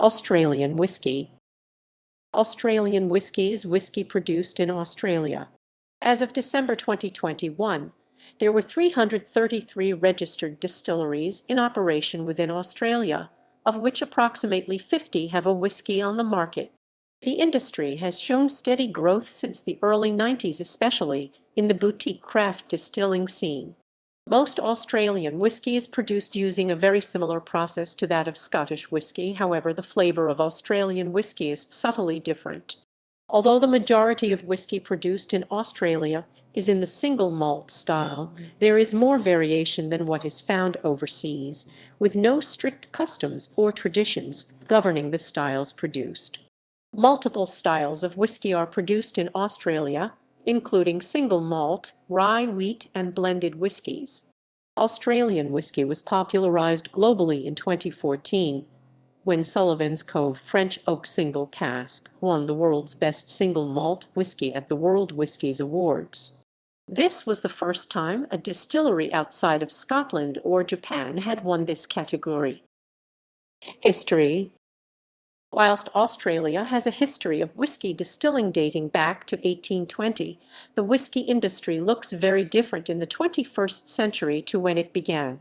Australian whiskey. Australian whiskey is whiskey produced in Australia. As of December 2021, there were 333 registered distilleries in operation within Australia, of which approximately 50 have a whiskey on the market. The industry has shown steady growth since the early 90s, especially in the boutique craft distilling scene. Most Australian whiskey is produced using a very similar process to that of Scottish whiskey. However, the flavour of Australian whiskey is subtly different. Although the majority of whiskey produced in Australia is in the single malt style, there is more variation than what is found overseas, with no strict customs or traditions governing the styles produced. Multiple styles of whiskey are produced in Australia, including single malt, rye, wheat, and blended whiskies. Australian whiskey was popularised globally in 2014 when Sullivan's Cove French oak single cask won the world's best single malt whiskey at the World Whiskies Awards. This was the first time a distillery outside of Scotland or Japan had won this category. History. Whilst Australia has a history of whiskey distilling dating back to 1820, the whiskey industry looks very different in the 21st century to when it began.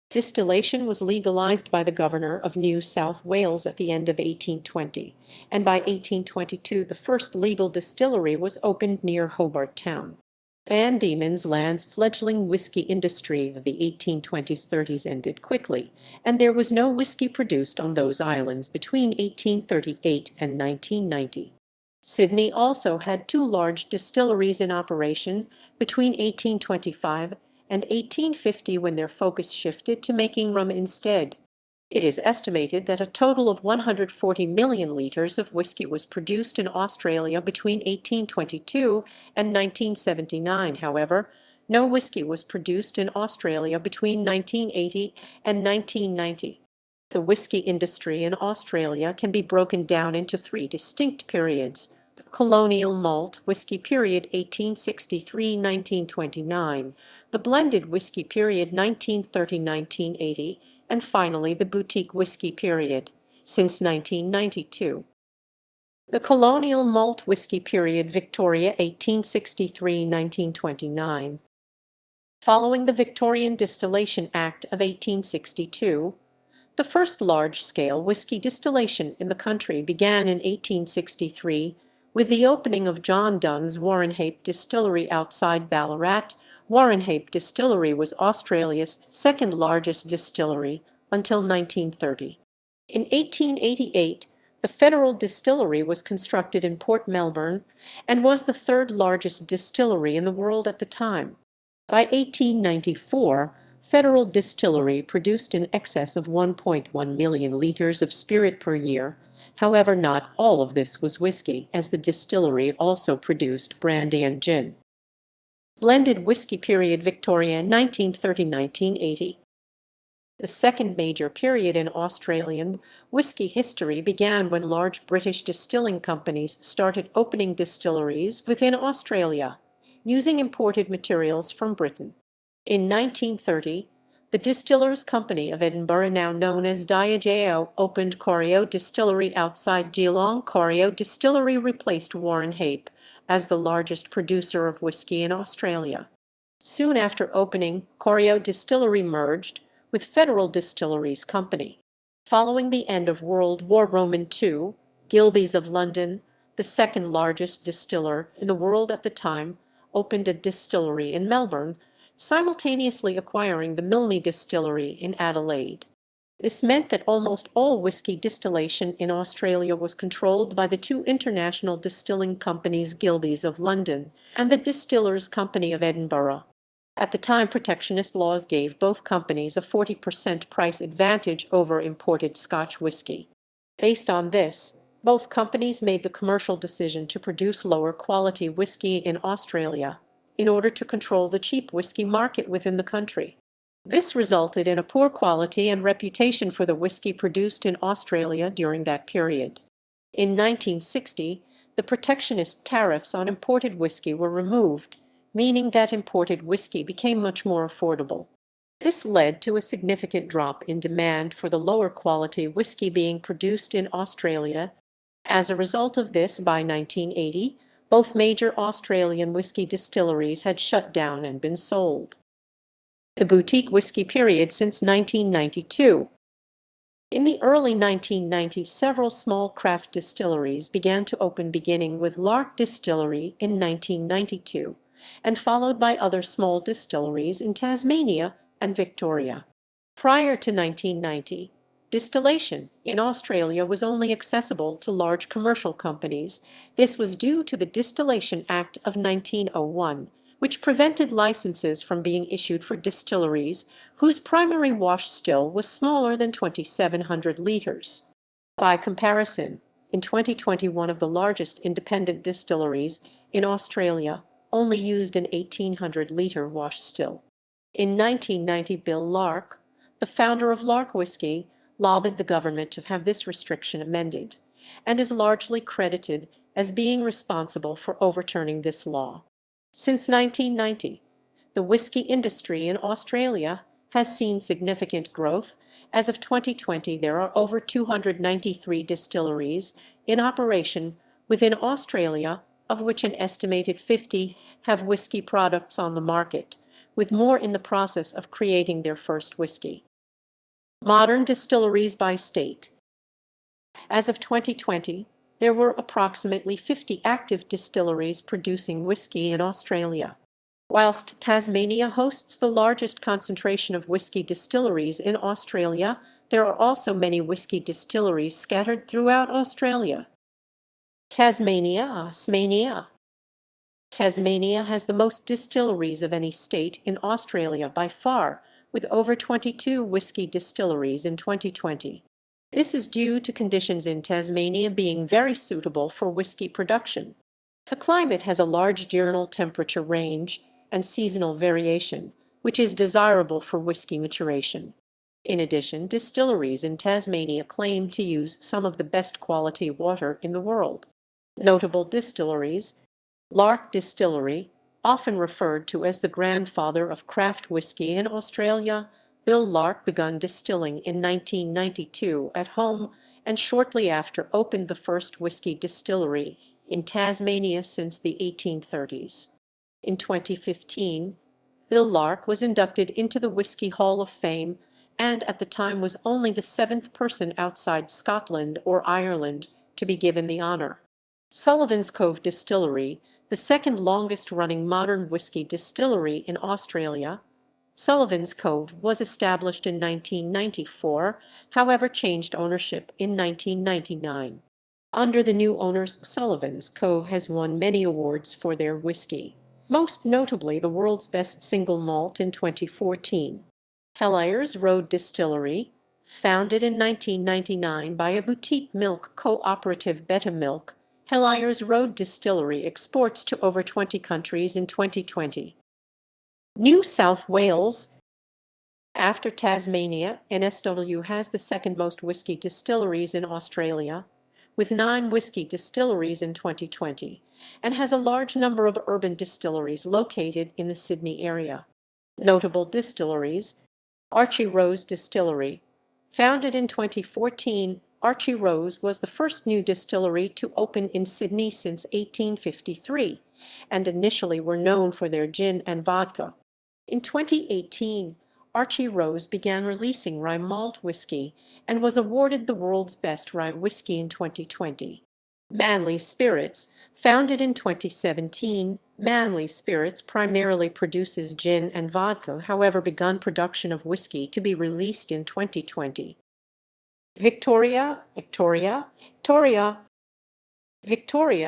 Distillation was legalized by the Governor of New South Wales at the end of 1820, and by 1822 the first legal distillery was opened near Hobart Town. Van Diemen's Land's fledgling whiskey industry of the 1820s-30s ended quickly, and there was no whiskey produced on those islands between 1838 and 1990. Sydney also had two large distilleries in operation between 1825 and 1850 when their focus shifted to making rum instead. It is estimated that a total of 140 million litres of whiskey was produced in Australia between 1822 and 1979. However, no whiskey was produced in Australia between 1980 and 1990. The whiskey industry in Australia can be broken down into three distinct periods: the Colonial malt whiskey period 1863–1929, the blended whiskey period 1930–1980, and finally the boutique whiskey period, since 1992. The Colonial malt whiskey period, Victoria 1863–1929. Following the Victorian Distillation Act of 1862, the first large-scale whiskey distillation in the country began in 1863 with the opening of John Dunn's Warrenhape Distillery outside Ballarat. Warrenhape Distillery was Australia's second largest distillery until 1930. In 1888, the Federal Distillery was constructed in Port Melbourne and was the third largest distillery in the world at the time. By 1894, Federal Distillery produced in excess of 1.1 million litres of spirit per year. However, not all of this was whiskey, as the distillery also produced brandy and gin. Blended whiskey period, Victoria 1930–1980. The second major period in Australian whiskey history began when large British distilling companies started opening distilleries within Australia, using imported materials from Britain. In 1930, the Distillers Company of Edinburgh, now known as Diageo, opened Corio Distillery outside Geelong. Corio Distillery replaced Warrenhape as the largest producer of whiskey in Australia. Soon after opening, Corio Distillery merged with Federal Distilleries Company. Following the end of World War II, Gilbey's of London, the second largest distiller in the world at the time, opened a distillery in Melbourne, simultaneously acquiring the Milne Distillery in Adelaide. This meant that almost all whiskey distillation in Australia was controlled by the two international distilling companies, Gilbey's of London and the Distillers Company of Edinburgh. At the time, protectionist laws gave both companies a 40% price advantage over imported Scotch whiskey. Based on this, both companies made the commercial decision to produce lower quality whiskey in Australia in order to control the cheap whiskey market within the country. This resulted in a poor quality and reputation for the whiskey produced in Australia during that period. In 1960, the protectionist tariffs on imported whiskey were removed, meaning that imported whiskey became much more affordable. This led to a significant drop in demand for the lower quality whisky being produced in Australia. As a result of this, by 1980, both major Australian whisky distilleries had shut down and been sold. The boutique whisky period since 1992. In the early 1990s, several small craft distilleries began to open, beginning with Lark Distillery in 1992, and followed by other small distilleries in Tasmania and Victoria. Prior to 1990, distillation in Australia was only accessible to large commercial companies. This was due to the Distillation Act of 1901, which prevented licenses from being issued for distilleries whose primary wash still was smaller than 2,700 litres. By comparison, in 2020, one of the largest independent distilleries in Australia only used an 1,800-litre wash still. In 1990, Bill Lark, the founder of Lark Whisky, lobbied the government to have this restriction amended, and is largely credited as being responsible for overturning this law. Since 1990, the whisky industry in Australia has seen significant growth. As of 2020, there are over 293 distilleries in operation within Australia, of which an estimated 50 have whisky products on the market, with more in the process of creating their first whisky. Modern distilleries by state. As of 2020, there were approximately 50 active distilleries producing whisky in Australia. Whilst Tasmania hosts the largest concentration of whisky distilleries in Australia, there are also many whisky distilleries scattered throughout Australia. Tasmania. Tasmania has the most distilleries of any state in Australia by far, with over 22 whisky distilleries in 2020. This is due to conditions in Tasmania being very suitable for whisky production. The climate has a large diurnal temperature range and seasonal variation, which is desirable for whisky maturation. In addition, distilleries in Tasmania claim to use some of the best quality water in the world. Notable distilleries: Lark Distillery, often referred to as the grandfather of craft whisky in Australia. Bill Lark began distilling in 1992 at home and shortly after opened the first whisky distillery in Tasmania since the 1830s. In 2015, Bill Lark was inducted into the Whisky Hall of Fame and at the time was only the seventh person outside Scotland or Ireland to be given the honour. Sullivan's Cove Distillery, the second longest-running modern whisky distillery in Australia. Sullivan's Cove was established in 1994, however changed ownership in 1999. Under the new owners, Sullivan's Cove has won many awards for their whisky, most notably the world's best single malt in 2014. Helliers Road Distillery, founded in 1999 by a boutique milk cooperative Betta Milk, Helliers Road Distillery exports to over 20 countries in 2020. New South Wales. After Tasmania, NSW has the second most whisky distilleries in Australia, with 9 whisky distilleries in 2020, and has a large number of urban distilleries located in the Sydney area. Notable distilleries: Archie Rose Distillery. Founded in 2014, Archie Rose was the first new distillery to open in Sydney since 1853, and initially were known for their gin and vodka. In 2018, Archie Rose began releasing rye malt whisky and was awarded the world's best rye whisky in 2020. Manly Spirits. Founded in 2017, Manly Spirits primarily produces gin and vodka, however begun production of whisky to be released in 2020. Victoria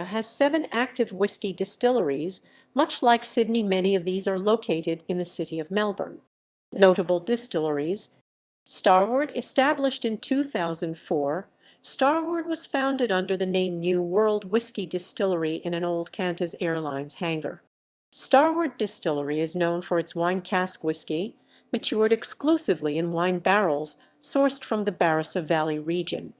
has 7 active whisky distilleries. Much like Sydney, many of these are located in the city of Melbourne. Notable distilleries: Starward. Established in 2004, Starward was founded under the name New World Whiskey Distillery in an old Qantas Airlines hangar. Starward Distillery is known for its wine cask whisky, matured exclusively in wine barrels sourced from the Barassa Valley region.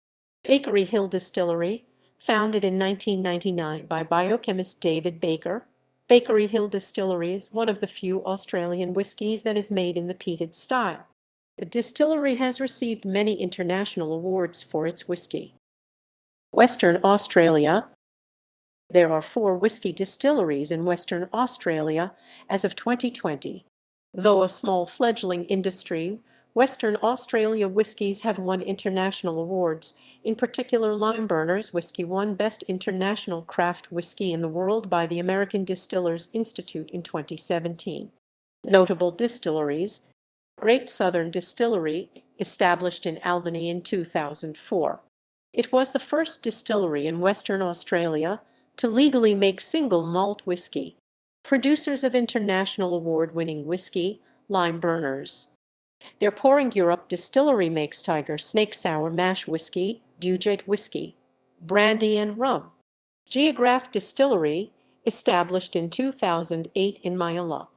Bakery Hill Distillery, founded in 1999 by biochemist David Baker, Bakery Hill Distillery is one of the few Australian whiskies that is made in the peated style. The distillery has received many international awards for its whiskey. Western Australia. There are 4 whiskey distilleries in Western Australia as of 2020. Though a small fledgling industry, Western Australia whiskies have won international awards. In particular, Limeburners Whiskey won Best International Craft Whiskey in the World by the American Distillers Institute in 2017. Notable distilleries: Great Southern Distillery, established in Albany in 2004. It was the first distillery in Western Australia to legally make single malt whiskey. Producers of international award-winning whiskey, Limeburners. Their Pouring Europe distillery makes Tiger Snake Sour Mash Whiskey, Dewgate Whiskey, brandy and rum. Geograph Distillery, established in 2008 in Myala.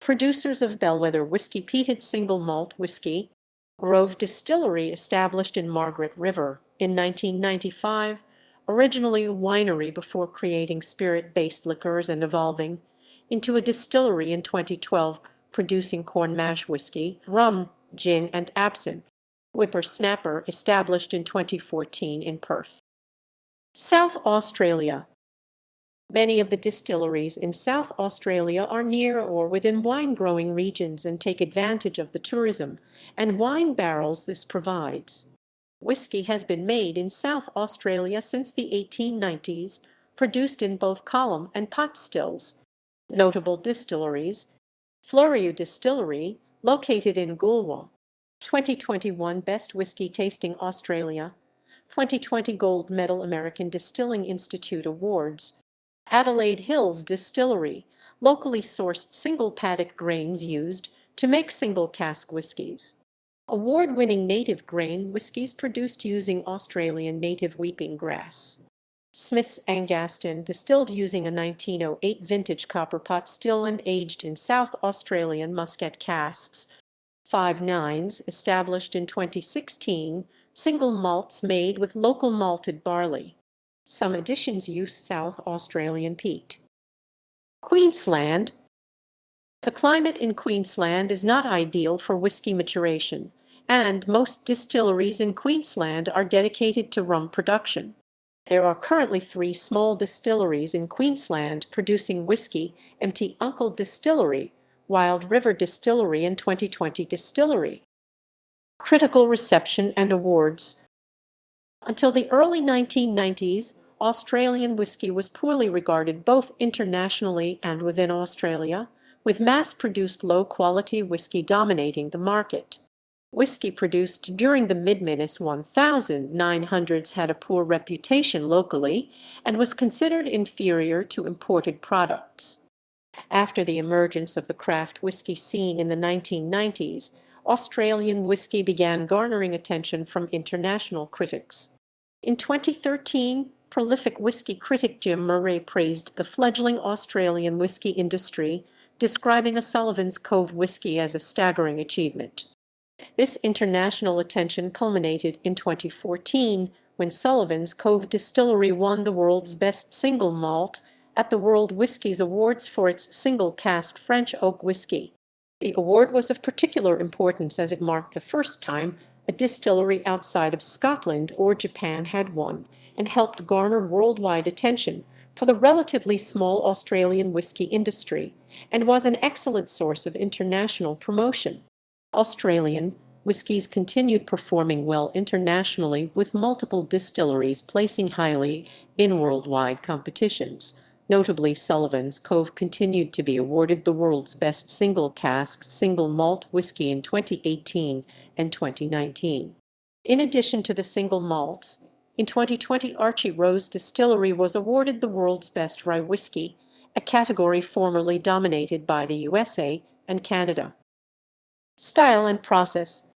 Producers of Bellwether Whiskey Peated Single Malt Whiskey. Grove Distillery, established in Margaret River in 1995, originally a winery before creating spirit-based liqueurs and evolving into a distillery in 2012, producing corn mash whiskey, rum, gin, and absinthe. Whippersnapper, established in 2014 in Perth. South Australia. Many of the distilleries in South Australia are near or within wine-growing regions and take advantage of the tourism and wine barrels this provides. Whisky has been made in South Australia since the 1890s, produced in both column and pot stills. Notable distilleries: Floreau Distillery, located in Goolwa. 2021 Best Whisky Tasting Australia. 2020 Gold Medal American Distilling Institute Awards. Adelaide Hills Distillery, locally sourced single paddock grains used to make single cask whiskies. Award-winning native grain whiskies produced using Australian native weeping grass. Smith's Angaston, distilled using a 1908 vintage copper pot still and aged in South Australian muscat casks. 5 Nines, established in 2016, single malts made with local malted barley. Some additions use South Australian peat. Queensland. The climate in Queensland is not ideal for whisky maturation, and most distilleries in Queensland are dedicated to rum production. There are currently 3 small distilleries in Queensland producing whisky: Empty Uncle Distillery, Wild River Distillery, and 2020 Distillery. Critical reception and awards. Until the early 1990s, Australian whisky was poorly regarded both internationally and within Australia, with mass-produced low-quality whisky dominating the market. Whisky produced during the mid-1900s had a poor reputation locally and was considered inferior to imported products. After the emergence of the craft whisky scene in the 1990s, Australian whisky began garnering attention from international critics. In 2013, prolific whisky critic Jim Murray praised the fledgling Australian whisky industry, describing a Sullivan's Cove whisky as a staggering achievement. This international attention culminated in 2014 when Sullivan's Cove Distillery won the world's best single malt at the World Whiskies Awards for its single cask French oak whisky. The award was of particular importance as it marked the first time a distillery outside of Scotland or Japan had won, and helped garner worldwide attention for the relatively small Australian whisky industry, and was an excellent source of international promotion. Australian whiskies continued performing well internationally, with multiple distilleries placing highly in worldwide competitions. Notably, Sullivan's Cove continued to be awarded the world's best single cask single malt whisky in 2018 and 2019. In addition to the single malts, in 2020 Archie Rose Distillery was awarded the world's best rye whisky, a category formerly dominated by the USA and Canada. Style and process.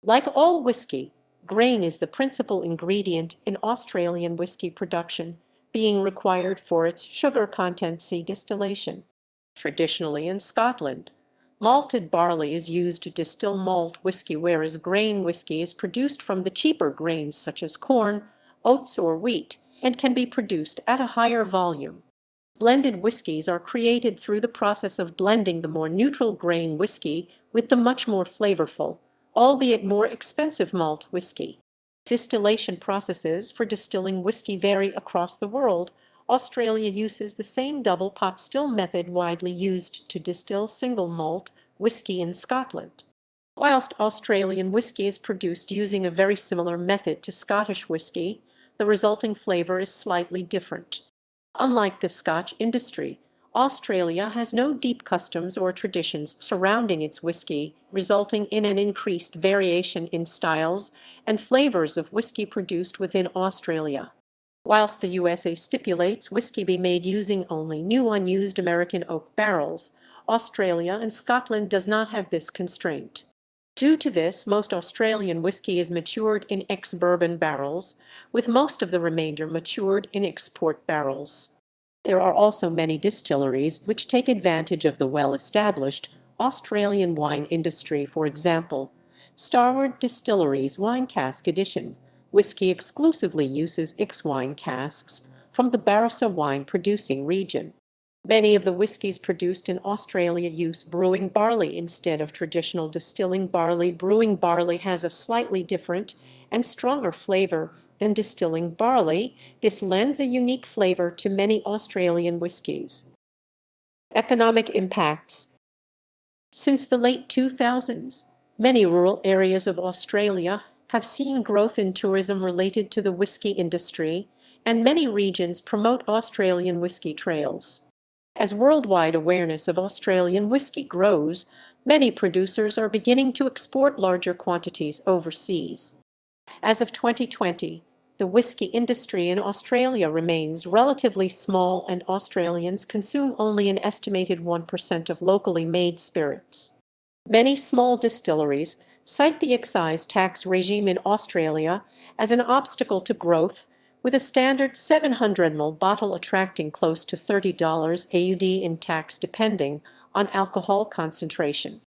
Like all whisky, grain is the principal ingredient in Australian whisky production, being required for its sugar content. See distillation. Traditionally in Scotland, malted barley is used to distill malt whisky, whereas grain whisky is produced from the cheaper grains such as corn, oats, or wheat, and can be produced at a higher volume. Blended whiskies are created through the process of blending the more neutral grain whiskey with the much more flavorful, albeit more expensive malt whiskey. Distillation processes for distilling whiskey vary across the world. Australia uses the same double pot still method widely used to distill single malt whiskey in Scotland. Whilst Australian whisky is produced using a very similar method to Scottish whisky, the resulting flavour is slightly different. Unlike the Scotch industry, Australia has no deep customs or traditions surrounding its whisky, resulting in an increased variation in styles and flavours of whisky produced within Australia. Whilst the USA stipulates whisky be made using only new unused American oak barrels, Australia and Scotland does not have this constraint. Due to this, most Australian whisky is matured in ex-bourbon barrels, with most of the remainder matured in export barrels. There are also many distilleries which take advantage of the well-established Australian wine industry. For example, Starward Distilleries Wine Cask Edition whisky exclusively uses X-wine casks from the Barossa wine-producing region. Many of the whiskies produced in Australia use brewing barley instead of traditional distilling barley. Brewing barley has a slightly different and stronger flavour than distilling barley. This lends a unique flavour to many Australian whiskies. Economic impacts. Since the late 2000s, many rural areas of Australia have seen growth in tourism related to the whisky industry, and many regions promote Australian whisky trails. As worldwide awareness of Australian whisky grows, many producers are beginning to export larger quantities overseas. As of 2020, the whisky industry in Australia remains relatively small, and Australians consume only an estimated 1% of locally made spirits. Many small distilleries cite the excise tax regime in Australia as an obstacle to growth, with a standard 700 ml bottle attracting close to $30 AUD in tax depending on alcohol concentration.